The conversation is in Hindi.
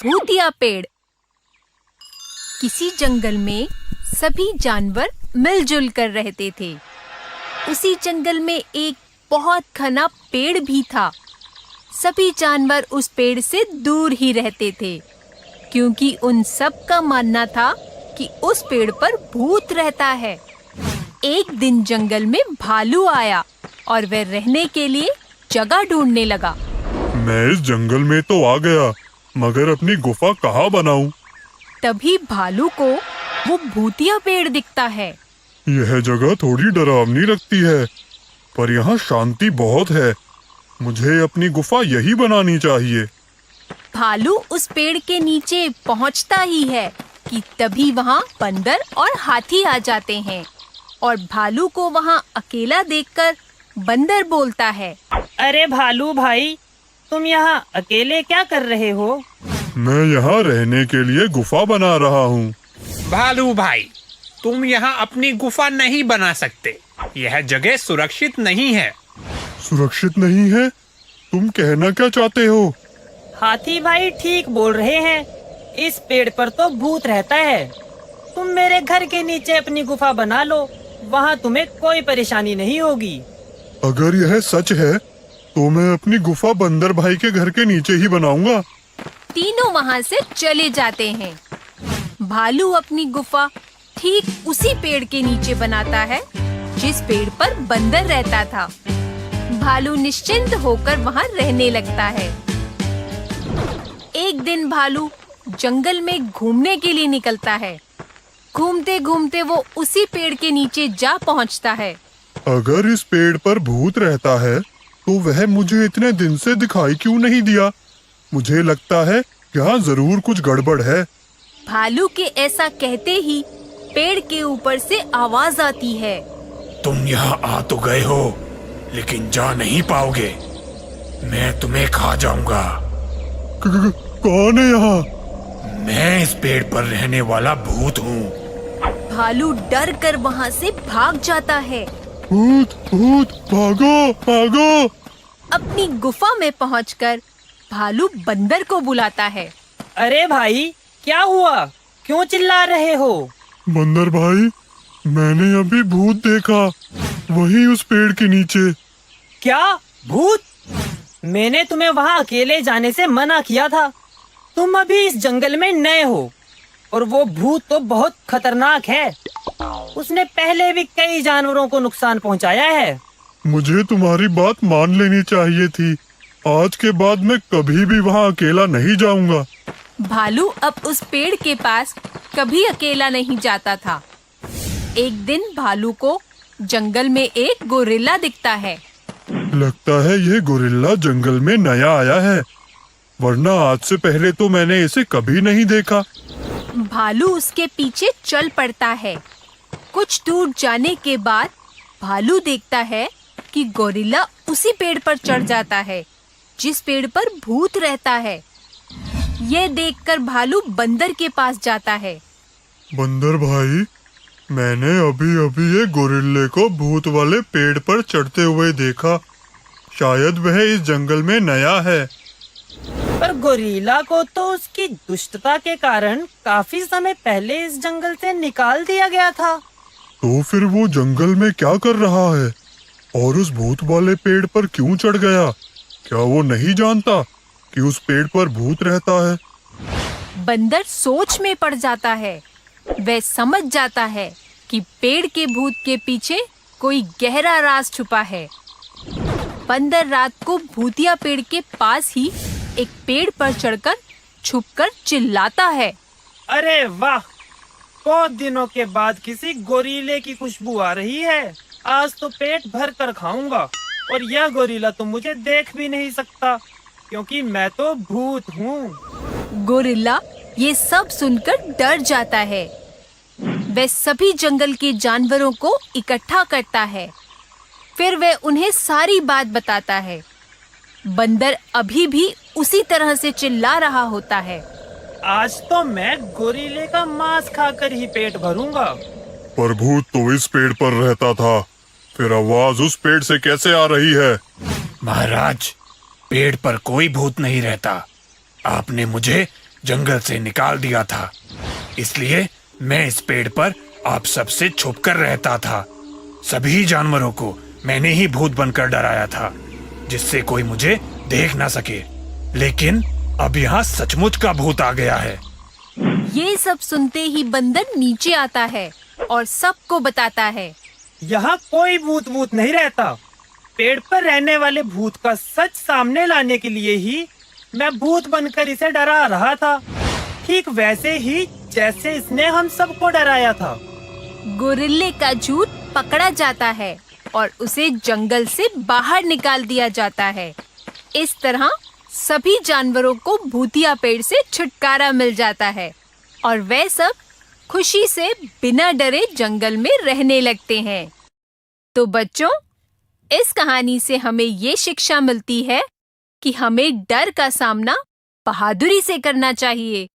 भूतिया पेड़। किसी जंगल में सभी जानवर मिलजुल कर रहते थे। उसी जंगल में एक बहुत घना पेड़ भी था। सभी जानवर उस पेड़ से दूर ही रहते थे, क्योंकि उन सब का मानना था कि उस पेड़ पर भूत रहता है। एक दिन जंगल में भालू आया और वह रहने के लिए जगह ढूंढने लगा। मैं इस जंगल में तो आ गया, मगर अपनी गुफा कहाँ बनाऊं? तभी भालू को वो भूतिया पेड़ दिखता है। यह जगह थोड़ी डरावनी लगती है, पर यहाँ शांति बहुत है। मुझे अपनी गुफा यही बनानी चाहिए। भालू उस पेड़ के नीचे पहुँचता ही है कि तभी वहाँ बंदर और हाथी आ जाते हैं, और भालू को वहाँ अकेला देखकर बंदर बोलता है, अरे भालू भाई, तुम यहाँ अकेले क्या कर रहे हो? मैं यहाँ रहने के लिए गुफा बना रहा हूँ। भालू भाई, तुम यहाँ अपनी गुफा नहीं बना सकते। यह जगह सुरक्षित नहीं है। सुरक्षित नहीं है? तुम कहना क्या चाहते हो? हाथी भाई ठीक बोल रहे हैं। इस पेड़ पर तो भूत रहता है। तुम मेरे घर के नीचे अपनी गुफा बना लो, वहाँ तुम्हें कोई परेशानी नहीं होगी। अगर यह सच है तो मैं अपनी गुफा बंदर भाई के घर के नीचे ही बनाऊंगा। तीनों वहाँ से चले जाते हैं। भालू अपनी गुफा ठीक उसी पेड़ के नीचे बनाता है जिस पेड़ पर बंदर रहता था। भालू निश्चिंत होकर वहाँ रहने लगता है। एक दिन भालू जंगल में घूमने के लिए निकलता है। घूमते घूमते वो उसी पेड़ के नीचे जा पहुँचता है। अगर इस पेड़ पर भूत रहता है तो वह मुझे इतने दिन से दिखाई क्यों नहीं दिया? मुझे लगता है यहाँ जरूर कुछ गड़बड़ है। भालू के ऐसा कहते ही पेड़ के ऊपर से आवाज आती है, तुम यहाँ आ तो गए हो, लेकिन जा नहीं पाओगे। मैं तुम्हें खा जाऊंगा। कौन है यहाँ? मैं इस पेड़ पर रहने वाला भूत हूँ। भालू डर कर वहाँ से भाग जाता है। भूत भूत, भागो भागो। अपनी गुफा में पहुंचकर भालू बंदर को बुलाता है। अरे भाई, क्या हुआ? क्यों चिल्ला रहे हो? बंदर भाई, मैंने अभी भूत देखा, वही उस पेड़ के नीचे। क्या भूत? मैंने तुम्हें वहाँ अकेले जाने से मना किया था। तुम अभी इस जंगल में नए हो, और वो भूत तो बहुत खतरनाक है। उसने पहले भी कई जानवरों को नुकसान पहुँचाया है। मुझे तुम्हारी बात मान लेनी चाहिए थी। आज के बाद मैं कभी भी वहाँ अकेला नहीं जाऊंगा। भालू अब उस पेड़ के पास कभी अकेला नहीं जाता था। एक दिन भालू को जंगल में एक गोरिल्ला दिखता है। लगता है ये गोरिल्ला जंगल में नया आया है, वरना आज से पहले तो मैंने इसे कभी नहीं देखा। भालू उसके पीछे चल पड़ता है। कुछ दूर जाने के बाद भालू देखता है कि गोरिल्ला उसी पेड़ पर चढ़ जाता है जिस पेड़ पर भूत रहता है। यह देखकर भालू बंदर के पास जाता है। बंदर भाई, मैंने अभी अभी ये गोरिल्ले को भूत वाले पेड़ पर चढ़ते हुए देखा। शायद वह इस जंगल में नया है। पर गोरिल्ला को तो उसकी दुष्टता के कारण काफी समय पहले इस जंगल से निकाल दिया गया था। तो फिर वो जंगल में क्या कर रहा है और उस भूत वाले पेड़ पर क्यों चढ़ गया? क्या वो नहीं जानता कि उस पेड़ पर भूत रहता है? बंदर सोच में पड़ जाता है। वह समझ जाता है कि पेड़ के भूत के पीछे कोई गहरा राज छुपा है। बंदर रात को भूतिया पेड़ के पास ही एक पेड़ पर चढ़कर छुपकर चिल्लाता है, अरे वाह, बहुत दिनों के बाद किसी गोरीले की खुशबू आ रही है। आज तो पेट भर कर खाऊंगा, और यह गोरिल्ला तो मुझे देख भी नहीं सकता, क्योंकि मैं तो भूत हूँ। गोरिल्ला ये सब सुनकर डर जाता है। वह सभी जंगल के जानवरों को इकट्ठा करता है। फिर वह उन्हें सारी बात बताता है। बंदर अभी भी उसी तरह से चिल्ला रहा होता है, आज तो मैं गोरिल्ले का मांस खाकर ही पेट भरूंगा। पर भूत तो इस पेड़ पर रहता था, फिर आवाज उस पेड़ से कैसे आ रही है? महाराज, पेड़ पर कोई भूत नहीं रहता। आपने मुझे जंगल से निकाल दिया था, इसलिए मैं इस पेड़ पर आप सबसे छुपकर रहता था। सभी जानवरों को मैंने ही भूत बनकर डराया था, जिससे कोई मुझे देख ना सके। लेकिन अब यहाँ सचमुच का भूत आ गया है। ये सब सुनते ही बंदर नीचे आता है और सबको बताता है। यहाँ कोई भूत वूत नहीं रहता। पेड़ पर रहने वाले भूत का सच सामने लाने के लिए ही मैं भूत बनकर इसे डरा रहा था, ठीक वैसे ही जैसे इसने हम सबको डराया था। गोरिल्ले का झूठ पकड़ा जाता है और उसे जंगल से बाहर निकाल दिया जाता है। इस तरह सभी जानवरों को भूतिया पेड़ से छुटकारा मिल जाता है और वे सब खुशी से बिना डरे जंगल में रहने लगते हैं। तो बच्चों, इस कहानी से हमें ये शिक्षा मिलती है कि हमें डर का सामना बहादुरी से करना चाहिए।